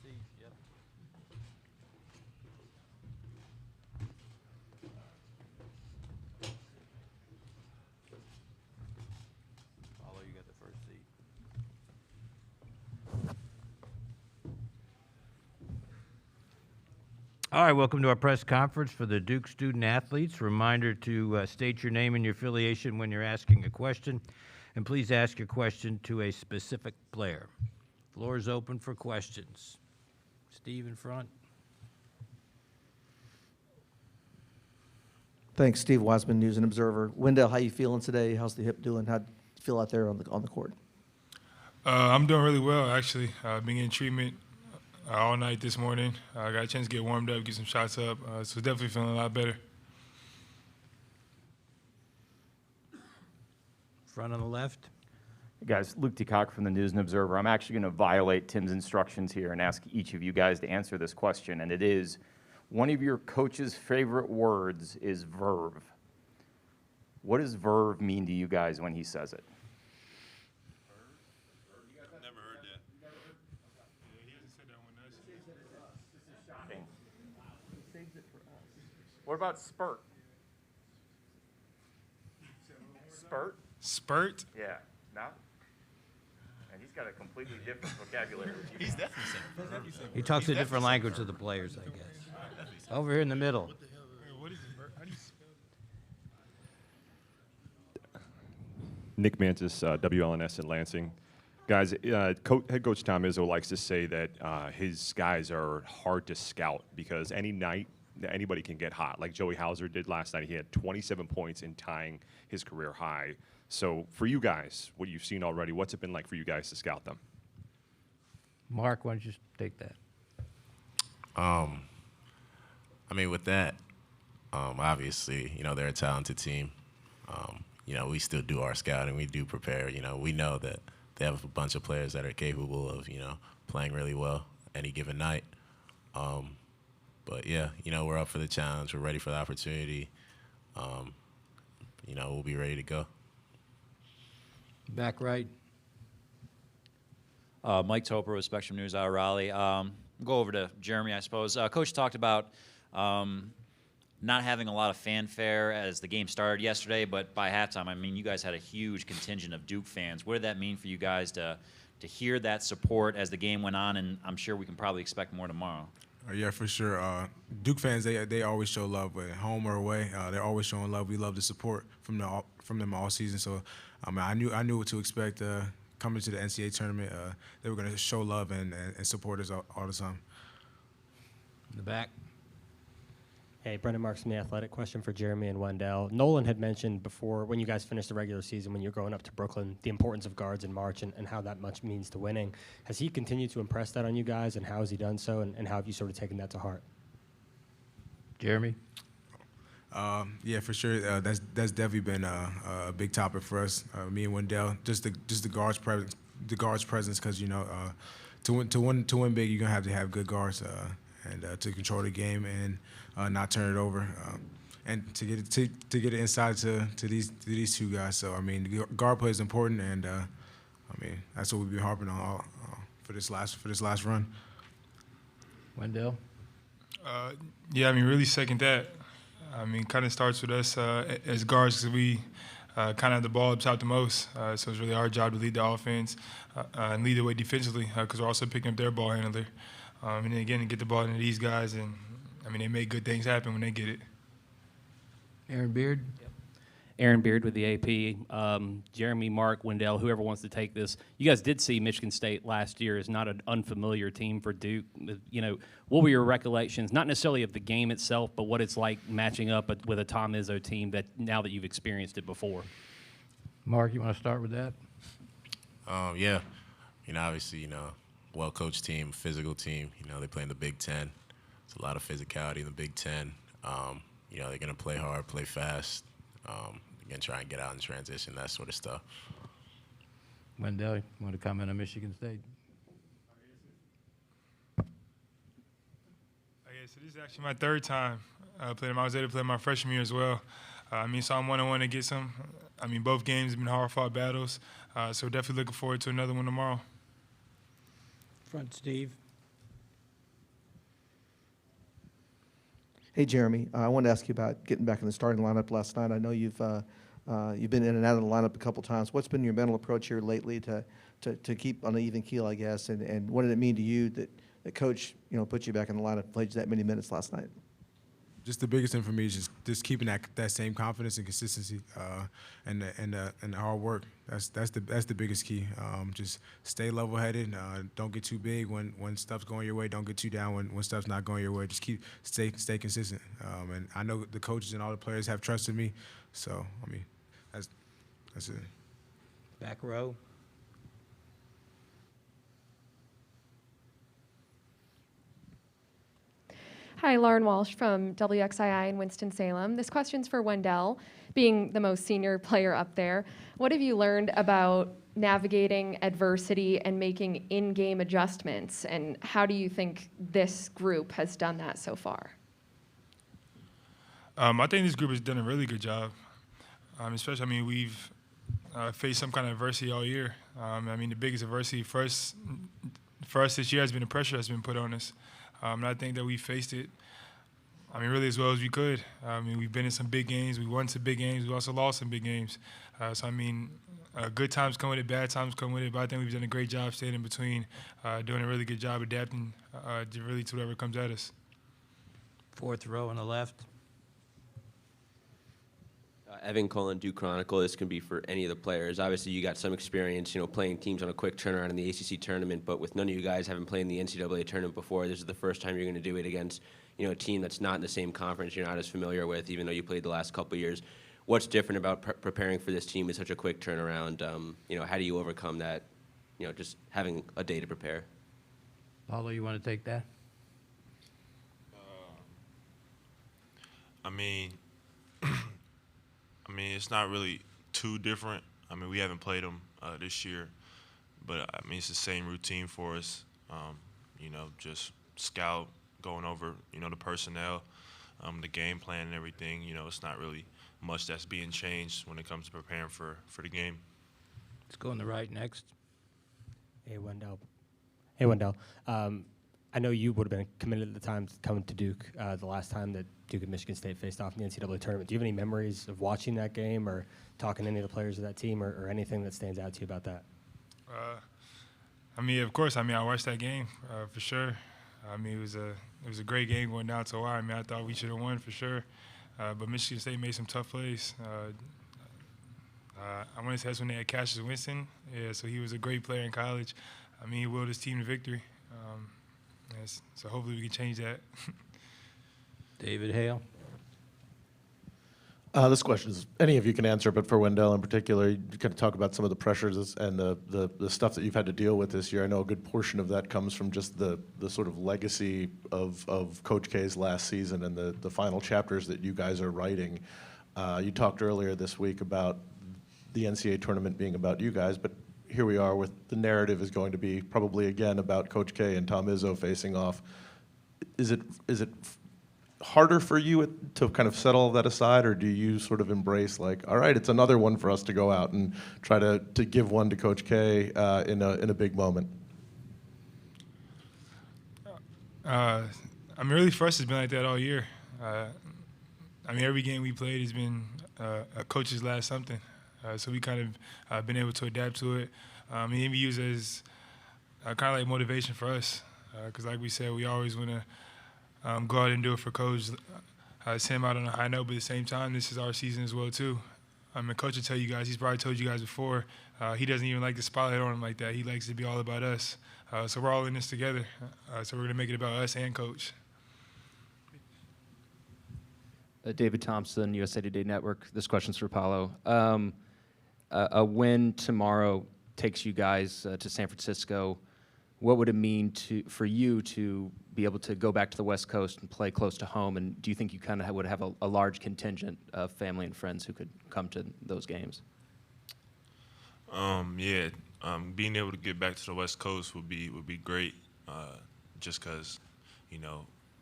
seat, yep. Paulo, you got the first seat. All right, welcome to our press conference for the Duke student athletes. Reminder to state your name and your affiliation when you're asking a question, and please ask your question to a specific player. Floor is open for questions. Steve in front. Thanks, Steve Wiseman, News and Observer. Wendell, how you feeling today? How's the hip doing? How'd you feel out there on the court? I'm doing really well, actually. I've been getting treatment all night this morning. I got a chance to get warmed up, get some shots up, so definitely feeling a lot better. Front on the left. Hey guys, Luke DeCock from the News and Observer. I'm actually going to violate Tim's instructions here and ask each of you guys to answer this question, and it is, one of your coach's favorite words is verve. What does verve mean to you guys when he says it? Never heard that. He hasn't said that one. What about spurt? Spurt? Spurt? Yeah. No? And he's got a completely different vocabulary. He's definitely saying. He talks a different language to the players, I guess. Over here in the middle. What is it? How do you spell it? Nick Mantis, WLNS in Lansing. Guys, head coach Tom Izzo likes to say that his guys are hard to scout because any night anybody can get hot, like Joey Hauser did last night. He had 27 points in tying his career high. So for you guys, what you've seen already, what's it been like for you guys to scout them? Mark, why don't you take that? I mean, with that, obviously, they're a talented team. We still do our scouting. We do prepare. We know that they have a bunch of players that are capable of, playing really well any given night. But, yeah, we're up for the challenge. We're ready for the opportunity. We'll be ready to go. Back right. Mike Toper with Spectrum News out of Raleigh. Go over to Jeremy, I suppose. Coach talked about not having a lot of fanfare as the game started yesterday, but by halftime, I mean, you guys had a huge contingent of Duke fans. What did that mean for you guys to hear that support as the game went on? And I'm sure we can probably expect more tomorrow. Yeah, for sure. Duke fans, they always show love, whether home or away. They're always showing love. We love the support from them all season. So, I knew what to expect coming to the NCAA tournament. They were going to show love and support us all the time. In the back. Hey, Brenda Marks from The Athletic. Question for Jeremy and Wendell. Nolan had mentioned before, when you guys finished the regular season, when you're going up to Brooklyn, the importance of guards in March and how that much means to winning. Has he continued to impress that on you guys, and how has he done so, and how have you sort of taken that to heart? Jeremy? Yeah, for sure. That's definitely been a big topic for us. Me and Wendell, just the guards presence. Because to win big, you're gonna have good guards and to control the game and not turn it over, and to get it inside to these two guys. So I mean, the guard play is important, and I mean that's what we've been harping on for this last run. Wendell? Yeah, I mean, really second that. I mean, kind of starts with us as guards because we kind of have the ball up top the most. So it's really our job to lead the offense and lead the way defensively because we're also picking up their ball handler. And then again, to get the ball into these guys, and I mean, they make good things happen when they get it. Aaron Beard? Aaron Beard with the AP. Jeremy, Mark, Wendell, whoever wants to take this. You guys did see Michigan State last year as not an unfamiliar team for Duke. What were your recollections, not necessarily of the game itself, but what it's like matching up with a Tom Izzo team that now that you've experienced it before? Mark, you want to start with that? Yeah. Obviously, well-coached team, physical team. They play in the Big Ten. It's a lot of physicality in the Big Ten. They're going to play hard, play fast. They're going to try and get out in transition, that sort of stuff. Wendell, you want to comment on Michigan State? So this is actually my third time playing them. I was able to play my freshman year as well. So I'm 1-1 against them. Both games have been hard-fought battles. So definitely looking forward to another one tomorrow. Front, Steve. Hey, Jeremy, I wanted to ask you about getting back in the starting lineup last night. I know you've been in and out of the lineup a couple times. What's been your mental approach here lately to keep on an even keel, I guess, and what did it mean to you that Coach put you back in the lineup, played you that many minutes last night? Just the biggest thing for me is just keeping that same confidence and consistency, and the hard work. That's the biggest key. Just stay level-headed. Don't get too big when stuff's going your way. Don't get too down when stuff's not going your way. Just stay consistent. And I know the coaches and all the players have trusted me. So I mean, that's it. Back row. Hi, Lauren Walsh from WXII in Winston-Salem. This question's for Wendell, being the most senior player up there. What have you learned about navigating adversity and making in-game adjustments, and how do you think this group has done that so far? I think this group has done a really good job, especially, I mean, we've faced some kind of adversity all year. I mean, the biggest adversity for us this year has been the pressure that's been put on us. And I think that we faced it, I mean, really as well as we could. I mean, we've been in some big games. We won some big games. We also lost some big games. So, I mean, good times come with it, bad times come with it. But I think we've done a great job staying in between, doing a really good job adapting to whatever comes at us. Fourth row on the left. Evan Cullen, Duke Chronicle. This can be for any of the players. Obviously, you got some experience, playing teams on a quick turnaround in the ACC tournament, but with none of you guys having played in the NCAA tournament before, this is the first time you're going to do it against, a team that's not in the same conference you're not as familiar with, even though you played the last couple of years. What's different about preparing for this team with such a quick turnaround? How do you overcome that, just having a day to prepare? Paulo, you want to take that? I mean, it's not really too different. I mean, we haven't played them this year, but I mean, it's the same routine for us. Just scout, going over, the personnel, the game plan and everything. It's not really much that's being changed when it comes to preparing for the game. Let's go on the right next. Hey, Wendell. I know you would have been committed at the time coming to Duke the last time that Duke and Michigan State faced off in the NCAA tournament. Do you have any memories of watching that game or talking to any of the players of that team or anything that stands out to you about that? I mean, of course. I mean, I watched that game for sure. I mean, it was a great game going down to the wire. I mean, I thought we should have won for sure, but Michigan State made some tough plays. I want to say that's when they had Cassius Winston. Yeah, so he was a great player in college. I mean, he willed his team to victory. Yes, so hopefully we can change that. David Hale. This question is any of you can answer, but for Wendell in particular, you kind of talk about some of the pressures and the stuff that you've had to deal with this year. I know a good portion of that comes from just the sort of legacy of Coach K's last season and the final chapters that you guys are writing. You talked earlier this week about the NCAA tournament being about you guys, but here we are with the narrative is going to be probably again about Coach K and Tom Izzo facing off. Is it harder for you to kind of set all that aside, or do you sort of embrace like, all right, it's another one for us to go out and try to give one to Coach K in a big moment? I mean, really for us, it's been like that all year. I mean, every game we played has been a coach's last something. So we kind of been able to adapt to it. And we use it as kind of like motivation for us. Because like we said, we always want to go out and do it for Coach, send him out on a high note, but at the same time, this is our season as well, too. I mean, Coach will tell you guys, he's probably told you guys before, he doesn't even like the spotlight on him like that. He likes to be all about us. So we're all in this together. So we're going to make it about us and Coach. David Thompson, USA Today Network. This question's for Paulo. A win tomorrow takes you guys to San Francisco. What would it mean for you to be able to go back to the West Coast and play close to home? And do you think you kind of would have a large contingent of family and friends who could come to those games? Being able to get back to the West Coast would be great. Just because,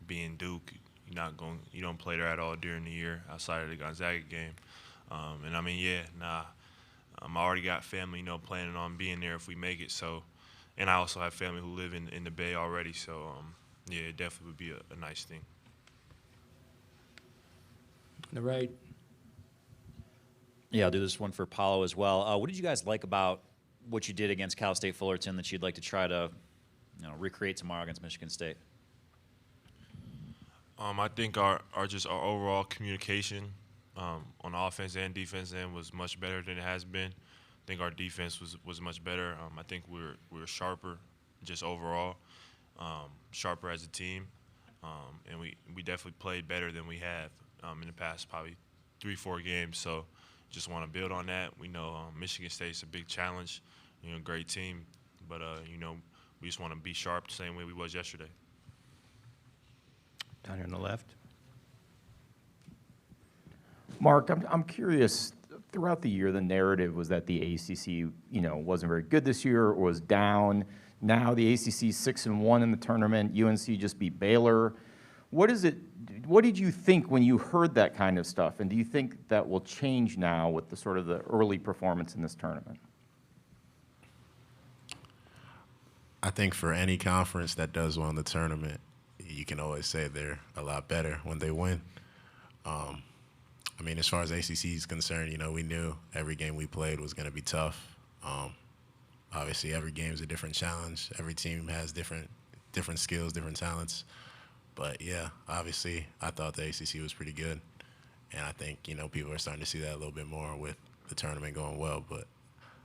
being Duke, you don't play there at all during the year outside of the Gonzaga game. I already got family, planning on being there if we make it. So, and I also have family who live in the Bay already. So, it definitely would be a nice thing. The right. Yeah, I'll do this one for Paulo as well. What did you guys like about what you did against Cal State Fullerton that you'd like to try to, recreate tomorrow against Michigan State? I think our overall communication on the offense and defense end was much better than it has been. I think our defense was much better. I think we were sharper, just overall, sharper as a team, and we definitely played better than we have in the past probably 3-4 games. So just want to build on that. We know Michigan State's a big challenge, great team, but we just want to be sharp the same way we was yesterday. Down here on the left. Mark, I'm curious. Throughout the year, the narrative was that the ACC, wasn't very good this year, or was down. Now the ACC 6-1 in the tournament. UNC just beat Baylor. What did you think when you heard that kind of stuff? And do you think that will change now with the sort of the early performance in this tournament? I think for any conference that does well in the tournament, you can always say they're a lot better when they win. As far as ACC is concerned, we knew every game we played was going to be tough. Obviously, every game is a different challenge. Every team has different skills, different talents. But, yeah, obviously, I thought the ACC was pretty good. And I think, people are starting to see that a little bit more with the tournament going well. But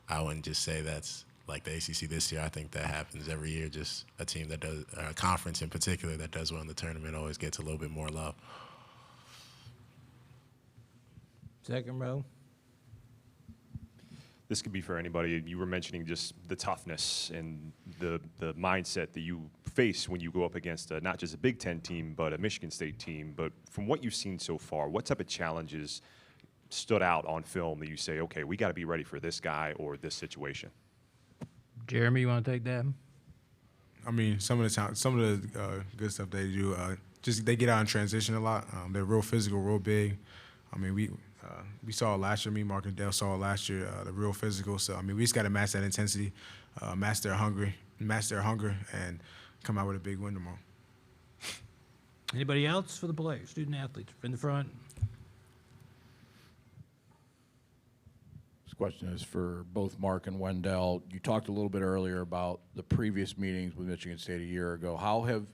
I wouldn't just say that's like the ACC this year. I think that happens every year. Just a team that does, a conference in particular that does well in the tournament always gets a little bit more love. Second row. This could be for anybody. You were mentioning just the toughness and the mindset that you face when you go up against not just a Big Ten team, but a Michigan State team. But from what you've seen so far, what type of challenges stood out on film that you say, okay, we got to be ready for this guy or this situation? Jeremy, you want to take that? Some of the good stuff they do, just they get out in transition a lot. They're real physical, real big. We saw it last year. Me, Mark, and Dale saw it last year. They're real physical. So we just got to match that intensity, match their hunger, and come out with a big win tomorrow. Anybody else for the players, student athletes in the front? This question is for both Mark and Wendell. You talked a little bit earlier about the previous meetings with Michigan State a year ago. How have,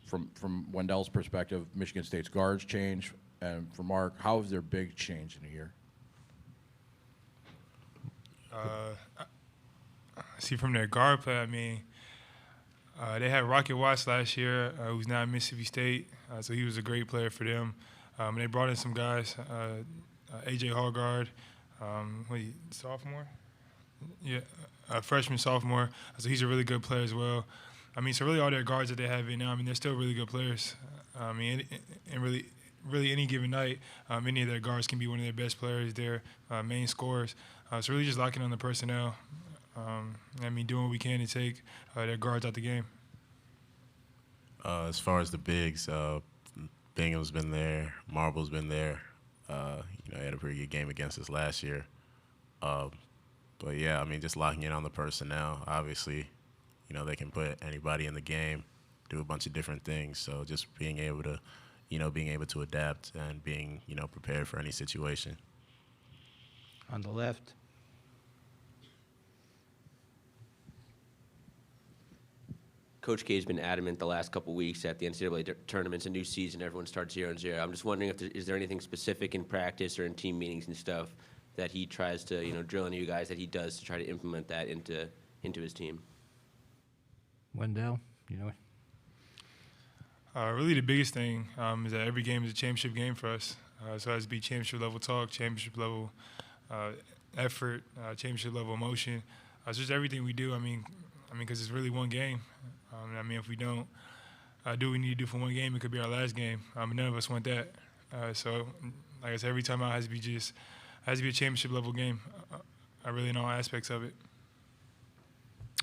from Wendell's perspective, Michigan State's guards changed? And for Mark, how has their big changed in a year? See, from their guard play, they had Rocket Watts last year, who's now at Mississippi State, so he was a great player for them. They brought in some guys, A.J. Hallgard, sophomore? Yeah, freshman, sophomore, so he's a really good player as well. So really all their guards that they have in now, they're still really good players. And really any given night, any of their guards can be one of their best players, their main scorers. So really just locking on the personnel. Doing what we can to take their guards out the game. As far as the bigs, Bingham's been there, Marble's been there. He had a pretty good game against us last year. But yeah, just locking in on the personnel. Obviously, they can put anybody in the game, do a bunch of different things. So just being able to adapt and being, prepared for any situation. On the left. Coach K has been adamant the last couple weeks that the NCAA tournament's a new season. Everyone starts 0-0. I'm just wondering is there anything specific in practice or in team meetings and stuff that he tries to, drill into you guys that he does to try to implement that into his team? Wendell, Really the biggest thing is that every game is a championship game for us. So it has to be championship level talk, championship level effort, championship level emotion. It's just everything we do. Because it's really one game. If we don't do what we need to do for one game, it could be our last game. None of us want that. So, like I said, every time out has to be a championship level game. Really in all aspects of it.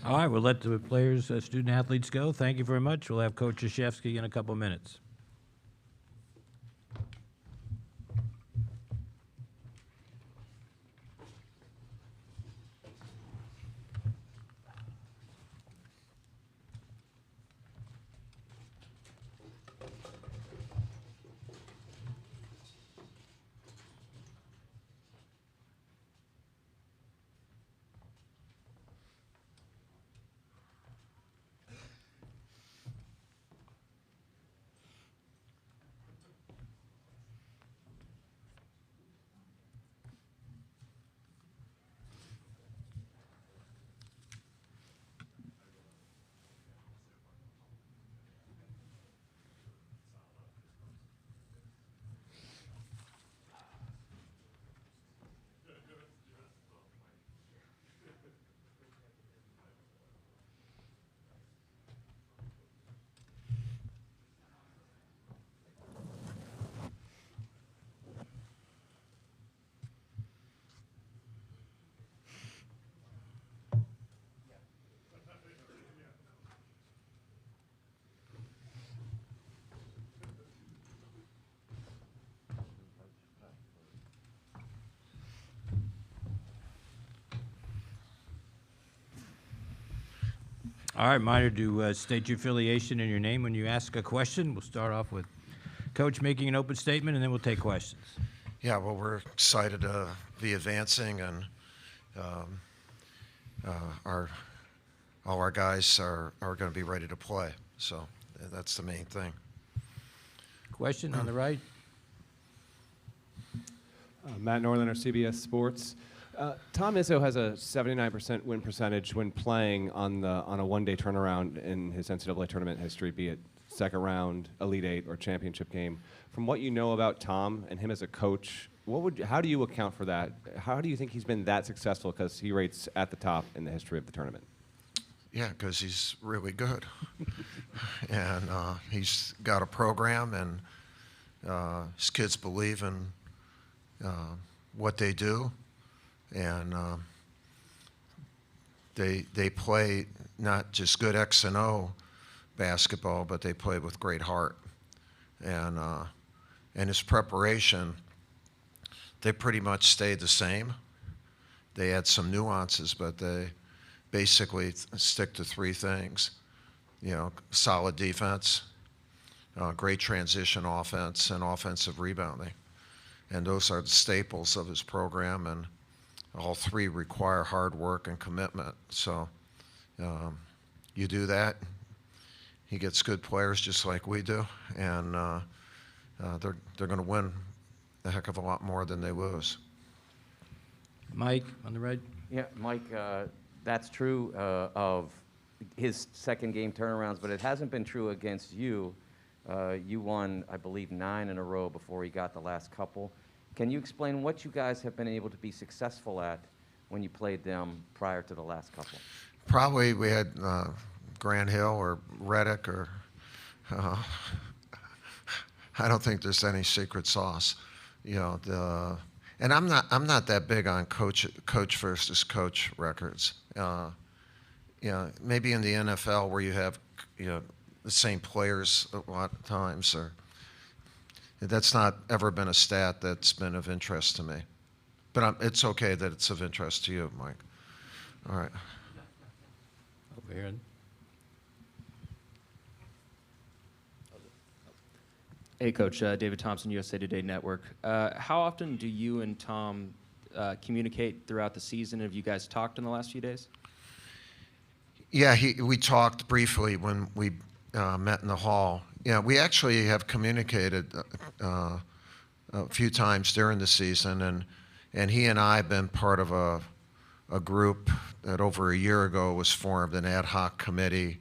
All right, we'll let the players, student athletes go. Thank you very much. We'll have Coach Krzyzewski in a couple minutes. All right, reminder to state your affiliation and your name when you ask a question. We'll start off with Coach making an open statement, and then we'll take questions. Yeah, well, we're excited to be advancing, and all our guys are going to be ready to play. So that's the main thing. Question on the right. Matt Norlander, CBS Sports. Tom Izzo has a 79% win percentage when playing on a one-day turnaround in his NCAA tournament history, be it second round, Elite Eight, or championship game. From what you know about Tom and him as a coach, how do you account for that? How do you think he's been that successful? Because he rates at the top in the history of the tournament. Yeah, because he's really good. And he's got a program, and his kids believe in what they do. And they play not just good X and O basketball, but they play with great heart. And his preparation, they pretty much stayed the same. They had some nuances, but they basically stick to three things. Solid defense, great transition offense, and offensive rebounding. And those are the staples of his program, and all three require hard work and commitment. So you do that, he gets good players just like we do, and they're going to win a heck of a lot more than they lose. Mike, on the right. Yeah, Mike, that's true of his second game turnarounds, but it hasn't been true against you. You won, I believe, 9 in a row before he got the last couple. Can you explain what you guys have been able to be successful at when you played them prior to the last couple? Probably we had Grant Hill or Reddick, or I don't think there's any secret sauce. And I'm not that big on coach versus coach records. Maybe in the NFL where you have the same players a lot of times, or that's not ever been a stat that's been of interest to me. But it's okay that it's of interest to you, Mike. All right. Over here. Hey, Coach. David Thompson, USA Today Network. How often do you and Tom communicate throughout the season? Have you guys talked in the last few days? Yeah, we talked briefly when we met in the hall. Yeah, we actually have communicated a few times during the season, and he and I have been part of a group that over a year ago was formed, an ad hoc committee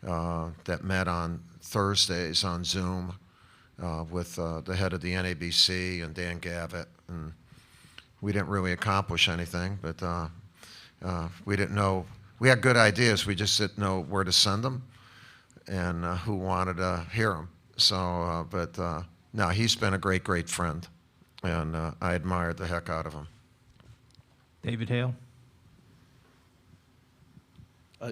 that met on Thursdays on Zoom with the head of the NABC and Dan Gavitt. And we didn't really accomplish anything, but we didn't know. We had good ideas, we just didn't know where to send them and who wanted to hear them. So, no, he's been a great, great friend, and I admired the heck out of him. David Hale.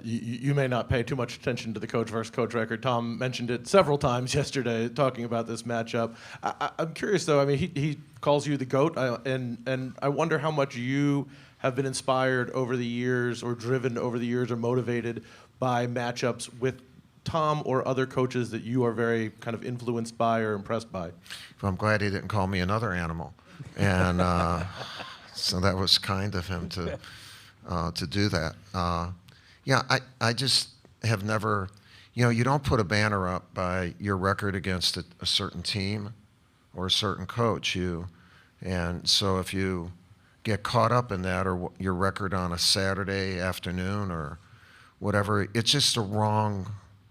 You may not pay too much attention to the coach versus coach record. Tom mentioned it several times yesterday talking about this matchup. I'm curious, though. I mean, he calls you the GOAT, and I wonder how much you have been inspired over the years or driven over the years or motivated by matchups with Tom or other coaches that you are very kind of influenced by or impressed by. Well, I'm glad he didn't call me another animal. And so that was kind of him to do that. Yeah, I just have never, you don't put a banner up by your record against a certain team or a certain coach. And so if you get caught up in that, or your record on a Saturday afternoon or whatever, it's just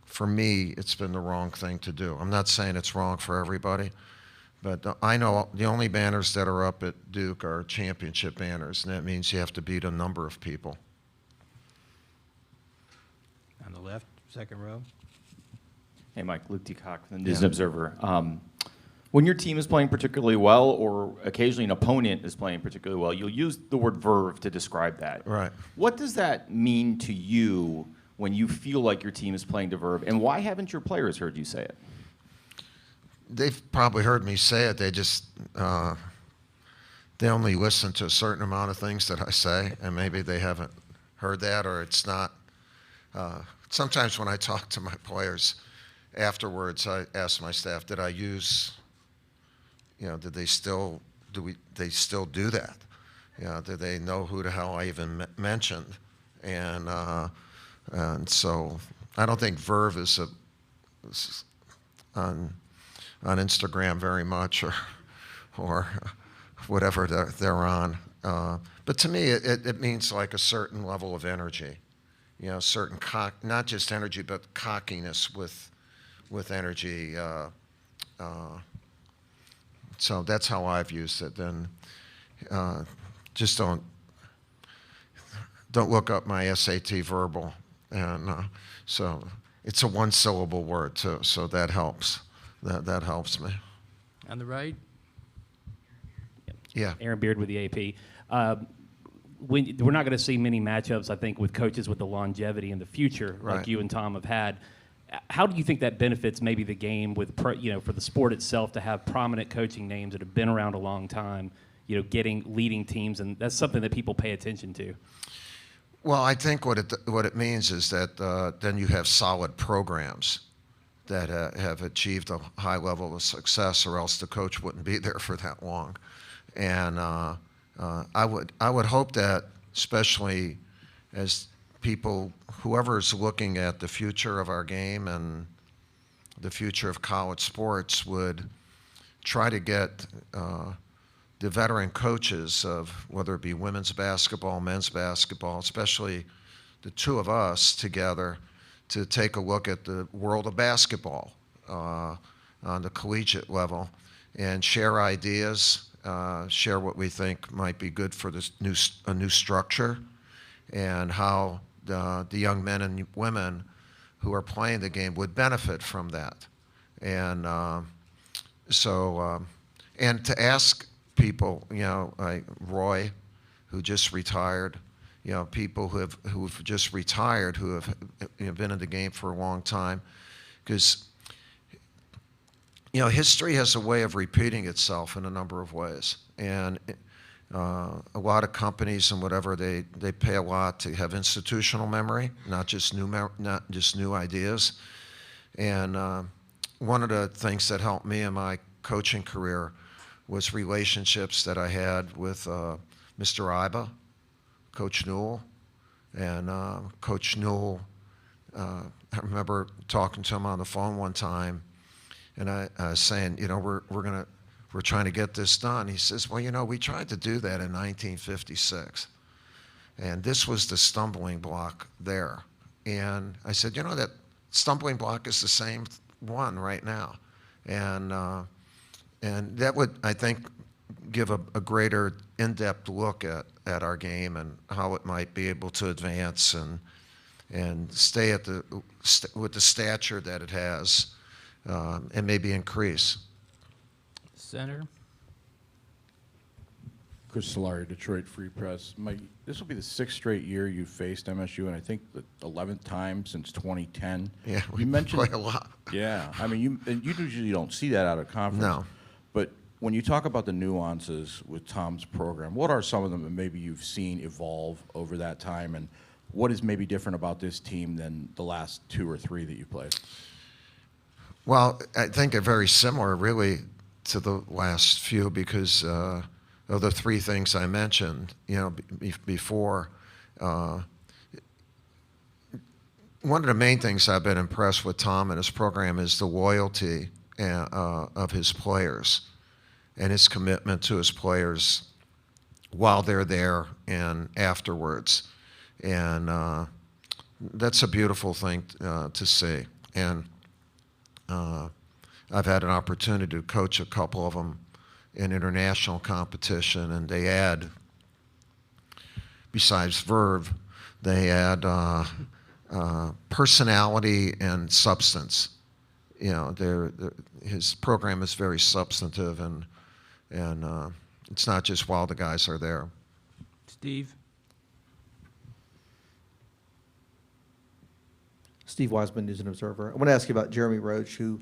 for me, it's been the wrong thing to do. I'm not saying it's wrong for everybody, but I know the only banners that are up at Duke are championship banners, and that means you have to beat a number of people. On the left, second row. Hey, Mike, Luke Deacock from the News and Observer. When your team is playing particularly well, or occasionally an opponent is playing particularly well, you'll use the word verve to describe that. Right. What does that mean to you when you feel like your team is playing to verve, and why haven't your players heard you say it? They've probably heard me say it. They just, they only listen to a certain amount of things that I say, and maybe they haven't heard that, or it's not. sometimes when I talk to my players afterwards, I ask my staff, did I use, did they still do that? Do they know who the hell I even mentioned? And so I don't think verve is on Instagram very much, or whatever they're on. But to me, it means like a certain level of energy, certain not just energy, but cockiness with energy. So that's how I've used it. And just don't look up my SAT verbal. And so it's a one-syllable word too, so that helps. That helps me. On the right? Yeah. Aaron Beard with the AP. We're not going to see many matchups, I think, with coaches with the longevity in the future, like Right. you and Tom have had. How do you think that benefits maybe the game with, for the sport itself to have prominent coaching names that have been around a long time, leading teams, and that's something that people pay attention to? Well, I think what it means is that then you have solid programs that have achieved a high level of success, or else the coach wouldn't be there for that long. And I would hope that, especially as people, whoever's looking at the future of our game and the future of college sports, would try to get the veteran coaches of whether it be women's basketball, men's basketball, especially the two of us together, to take a look at the world of basketball on the collegiate level and share ideas, share what we think might be good for this a new structure, and how the young men and women who are playing the game would benefit from that. And and to ask people, like Roy, who just retired, people who've just retired, who have been in the game for a long time, because history has a way of repeating itself in a number of ways, and a lot of companies and whatever, they pay a lot to have institutional memory, not just new ideas. And one of the things that helped me in my coaching career was relationships that I had with Mr. Iba, Coach Newell, and Coach Newell. I remember talking to him on the phone one time, and I was saying, we're trying to get this done. He says, well, we tried to do that in 1956, and this was the stumbling block there. And I said, that stumbling block is the same one right now, and that would, I think, give a greater in-depth look at our game and how it might be able to advance and stay with the stature that it has, and maybe increase. Center. Chris Solari, Detroit Free Press. Mike, this will be the 6th straight year you've faced MSU, and I think the 11th time since 2010. Yeah, you mentioned quite a lot. Yeah, I mean, you usually don't see that out of conference. No. But when you talk about the nuances with Tom's program, what are some of them that maybe you've seen evolve over that time, and what is maybe different about this team than the last 2 or 3 that you played? Well, I think they're very similar, really, to the last few, because of the 3 things I mentioned, before. One of the main things I've been impressed with Tom and his program is the loyalty of his players and his commitment to his players while they're there and afterwards. And that's a beautiful thing to see. And I've had an opportunity to coach a couple of them in international competition, and they add, besides verve, they add personality and substance. His program is very substantive, and it's not just while the guys are there. Steve. Steve Wiseman, News and Observer. I want to ask you about Jeremy Roach, who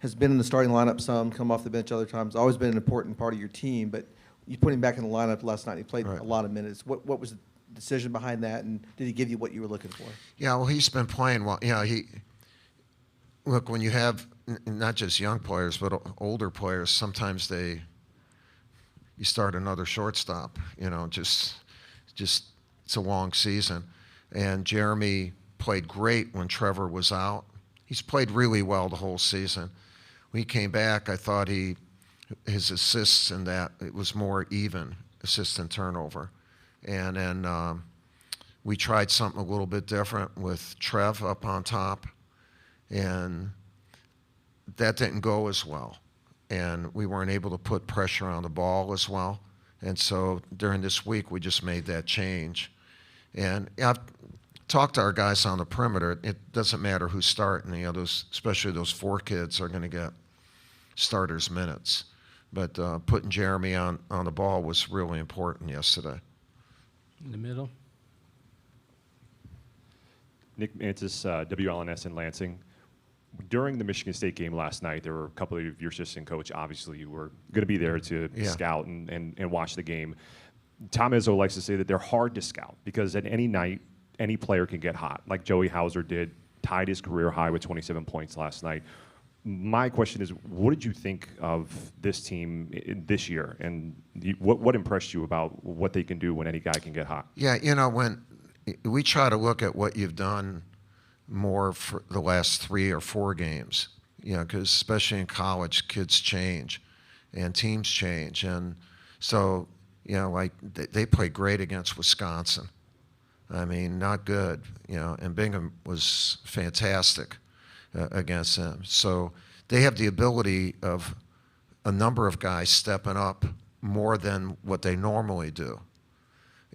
has been in the starting lineup some, come off the bench other times, always been an important part of your team, but you put him back in the lineup last night. He played Right. a lot of minutes. What was decision behind that, and did he give you what you were looking for? Yeah, well, he's been playing well. Yeah, look, when you have not just young players, but older players, sometimes you start another shortstop, just it's a long season. And Jeremy played great when Trevor was out. He's played really well the whole season. When he came back, I thought his assists in that, it was more even, assist and turnover. And then we tried something a little bit different with Trev up on top, and that didn't go as well. And we weren't able to put pressure on the ball as well. And so during this week, we just made that change. And I've talked to our guys on the perimeter. It doesn't matter who's starting. Especially those 4 kids are going to get starters minutes. But putting Jeremy on the ball was really important yesterday. In the middle. Nick Mantis, WLNS in Lansing. During the Michigan State game last night, there were a couple of your assistant coach. Obviously, you were going to be there to scout and watch the game. Tom Izzo likes to say that they're hard to scout because at any night, any player can get hot, like Joey Hauser did, tied his career high with 27 points last night. My question is, what did you think of this team this year, and what impressed you about what they can do when any guy can get hot? Yeah, when we try to look at what you've done more for the last 3 or 4 games, because especially in college, kids change and teams change. And so, like they played great against Wisconsin. I mean, not good, and Bingham was fantastic against them. So they have the ability of a number of guys stepping up more than what they normally do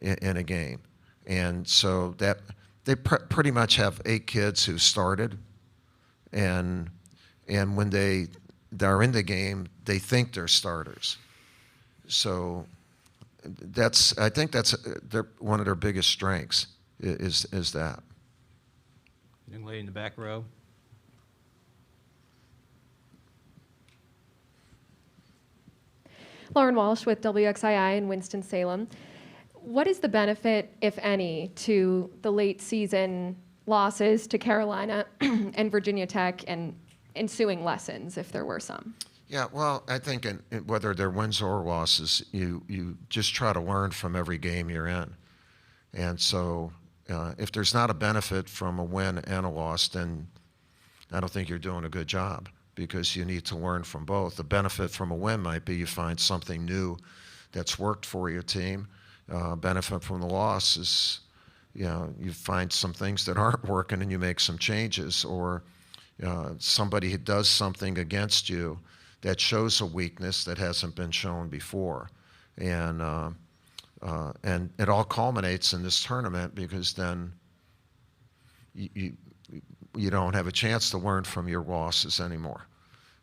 in a game. And so that they pretty much have 8 kids who started, and when they're in the game, they think they're starters. So I think that's one of their biggest strengths is that. Young lady in the back row. Lauren Walsh with WXII in Winston-Salem. What is the benefit, if any, to the late season losses to Carolina and Virginia Tech and ensuing lessons, if there were some? Yeah, well, I think whether they're wins or losses, you just try to learn from every game you're in. And so if there's not a benefit from a win and a loss, then I don't think you're doing a good job, because you need to learn from both. The benefit from a win might be you find something new that's worked for your team. Benefit from the loss is, you find some things that aren't working and you make some changes, or somebody who does something against you that shows a weakness that hasn't been shown before. And it all culminates in this tournament, because then you don't have a chance to learn from your losses anymore.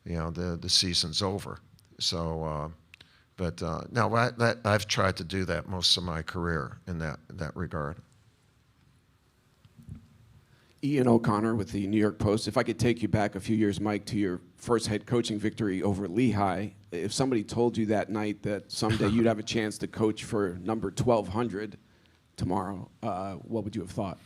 The season's over. So, no, I've tried to do that most of my career in that regard. Ian O'Connor with the New York Post. If I could take you back a few years, Mike, to your first head coaching victory over Lehigh. If somebody told you that night that someday you'd have a chance to coach for number 1,200 tomorrow, what would you have thought?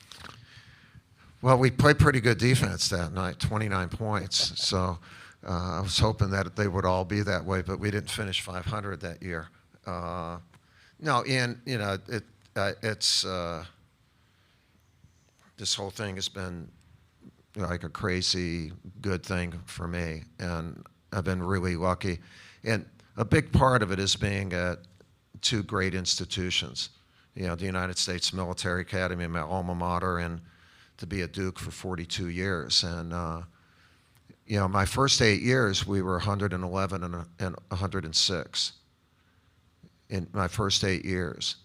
Well, we played pretty good defense that night, 29 points. So I was hoping that they would all be that way, but we didn't finish 500 that year. No, Ian, it's this whole thing has been like a crazy good thing for me, and I've been really lucky. And a big part of it is being at 2 great institutions, the United States Military Academy, my alma mater, and to be at Duke for 42 years. And my first 8 years, we were 111 and 106 in my first 8 years.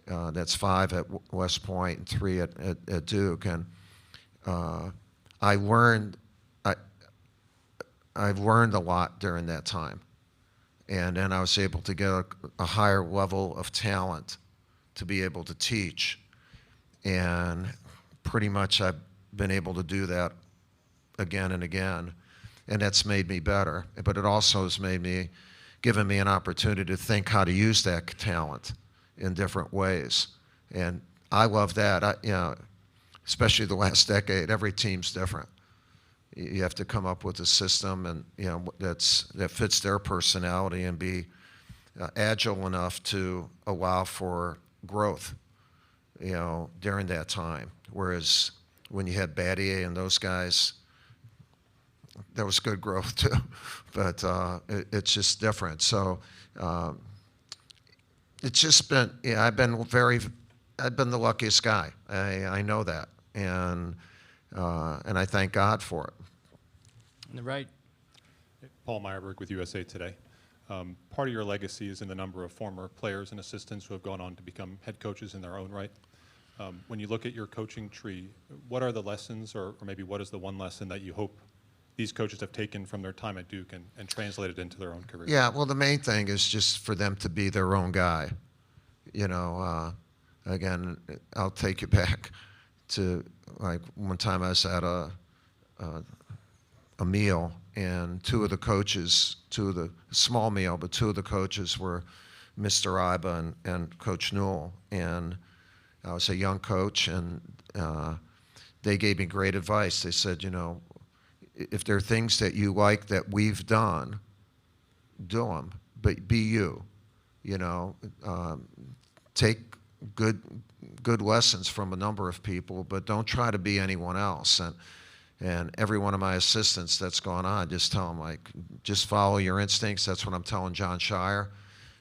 That's 5 at West Point and 3 at Duke. And I've learned a lot during that time. And then I was able to get a higher level of talent to be able to teach. And pretty much I've been able to do that again and again. And that's made me better. But it also has given me an opportunity to think how to use that talent in different ways. And I love that. Especially the last decade, every team's different. You have to come up with a system and that fits their personality and be agile enough to allow for growth, during that time. Whereas when you had Battier and those guys, there was good growth too, but it's just different. So it's just been, I've been the luckiest guy. I know that, and I thank God for it. On the right. Paul Meyerberg with USA Today. Part of your legacy is in the number of former players and assistants who have gone on to become head coaches in their own right. When you look at your coaching tree, what are the lessons, or maybe what is the one lesson that you hope these coaches have taken from their time at Duke and translated into their own career? Yeah, well, the main thing is just for them to be their own guy. Again, I'll take you back to, like, one time I was at a meal, and two of the small meal, but two of the coaches were Mr. Iba and Coach Newell. And I was a young coach, and they gave me great advice. They said, if there are things that you like that we've done, do them, but be you. Take good lessons from a number of people, but don't try to be anyone else. And every one of my assistants that's gone on, just tell them, like, just follow your instincts. That's what I'm telling John Shire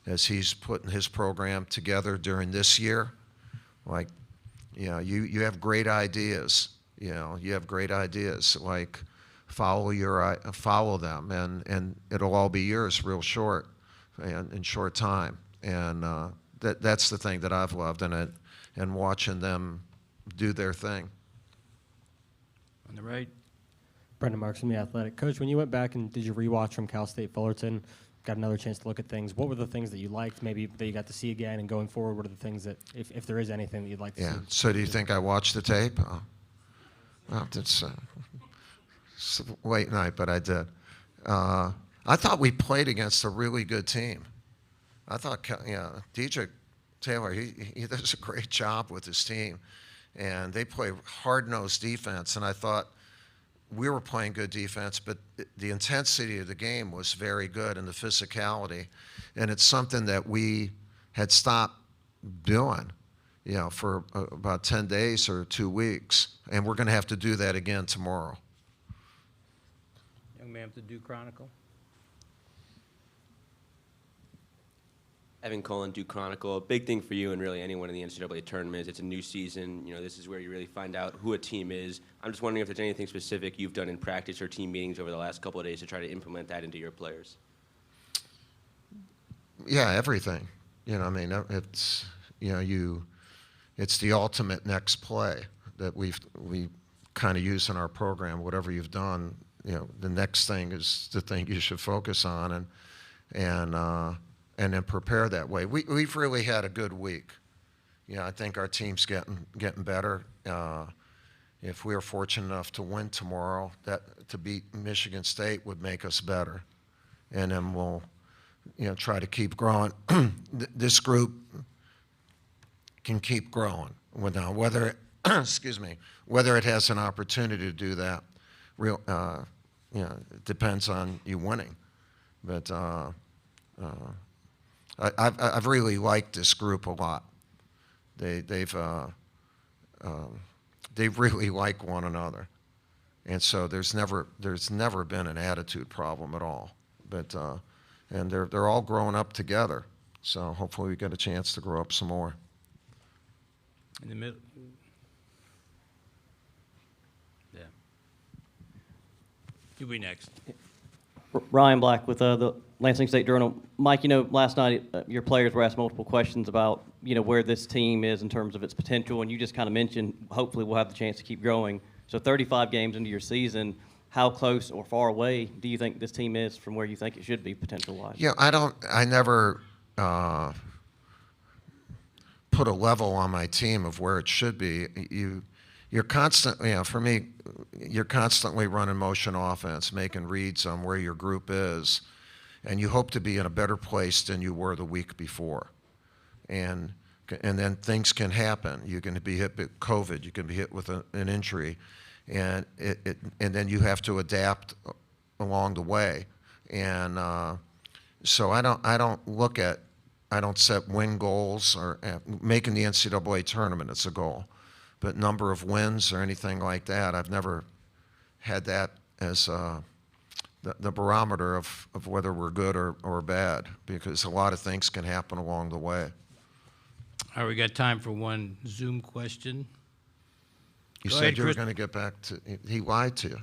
as he's putting his program together during this year. Like, you have great ideas. You have great ideas. Like, follow them, and it'll all be yours real short, and in short time. And that's the thing that I've loved in it, and watching them do their thing. On the right. Brenda Marks from The Athletic. Coach, when you went back and did your rewatch from Cal State Fullerton, got another chance to look at things, what were the things that you liked, maybe that you got to see again, and going forward, what are the things that, if there is anything that you'd like to see? Yeah, so do you think I watched the tape? Well, it's a late night, but I did. I thought we played against a really good team. I thought, DJ Taylor, he does a great job with his team, and they play hard-nosed defense, and I thought we were playing good defense, but the intensity of the game was very good, and the physicality, and it's something that we had stopped doing, for about 10 days or 2 weeks, and we're going to have to do that again tomorrow. Young man with the Duke Chronicle. Evan Cullen, Duke Chronicle. A big thing for you and really anyone in the NCAA tournament is it's a new season. This is where you really find out who a team is. I'm just wondering if there's anything specific you've done in practice or team meetings over the last couple of days to try to implement that into your players. Yeah, everything. It's it's the ultimate next play that we kind of use in our program. Whatever you've done, the next thing is the thing you should focus on, and then prepare that way. We've really had a good week. I think our team's getting better. If we are fortunate enough to win tomorrow, to beat Michigan State would make us better, and then we'll try to keep growing. This group can keep growing. Whether excuse me, whether it has an opportunity to do that, it depends on you winning. But I've really liked this group a lot. They really like one another, and so there's never been an attitude problem at all. But and they're all growing up together. So hopefully we get a chance to grow up some more. In the middle. Yeah. You'll be next. Ryan Black with the Lansing State Journal. Mike, last night your players were asked multiple questions about, where this team is in terms of its potential, and you just kind of mentioned hopefully we'll have the chance to keep growing. So 35 games into your season, how close or far away do you think this team is from where you think it should be potential-wise? Yeah, I never put a level on my team of where it should be. You're constantly, for me, you're constantly running motion offense, making reads on where your group is, and you hope to be in a better place than you were the week before. And and then things can happen. You can be hit with COVID. You can be hit with an injury, and and then you have to adapt along the way. And so I don't set win goals or making the NCAA tournament. It's a goal, but number of wins or anything like that, I've never had that as the barometer of whether we're good or bad, because a lot of things can happen along the way. All right, we got time for one Zoom question. You Go said ahead, you were Chris. going to get back to, he lied to you.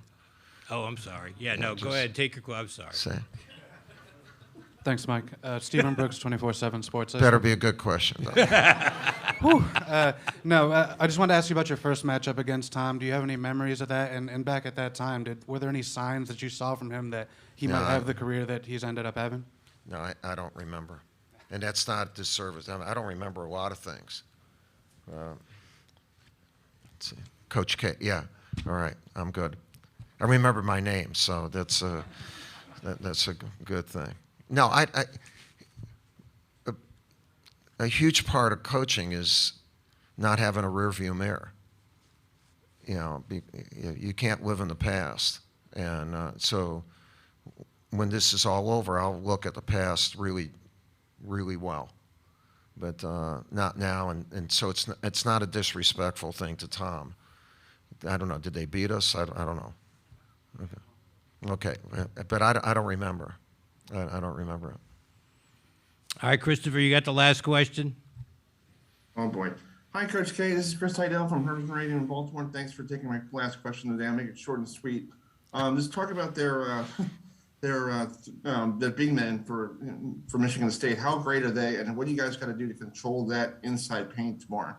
Oh, I'm sorry. Yeah, no, go ahead. Take your question. I'm sorry. Say. Thanks, Mike. Stephen Brooks, 24/7 Sports. Better be a good question, though. Whew. No, I just wanted to ask you about your first matchup against Tom. Do you have any memories of that? And back at that time, were there any signs that you saw from him that he might have the career that he's ended up having? No, I don't remember. And that's not a disservice. I don't remember a lot of things. Let's see. Coach K, yeah. All right, I'm good. I remember my name, so that's a good thing. No, a huge part of coaching is not having a rearview mirror. You can't live in the past. And so when this is all over, I'll look at the past really, really well. But not now. And so it's not a disrespectful thing to Tom. I don't know. Did they beat us? I don't know. Okay. But I don't remember. I don't remember it. All right, Christopher, you got the last question? Oh, boy. Hi, Coach K. This is Chris Heidel from Herman Radio in Baltimore. Thanks for taking my last question today. I'll make it short and sweet. Just talk about their big men for Michigan State. How great are they, and what do you guys got to do to control that inside paint tomorrow?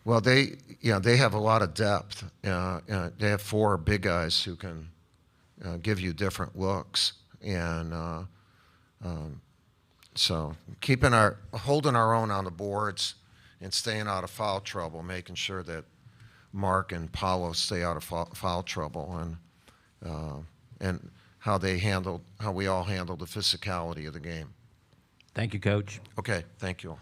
Well, they have a lot of depth. They have 4 big guys who can give you different looks, and so holding our own on the boards and staying out of foul trouble, making sure that Mark and Paulo stay out of foul trouble, and how we all handled the physicality of the game. Thank you, Coach. Okay, thank you all.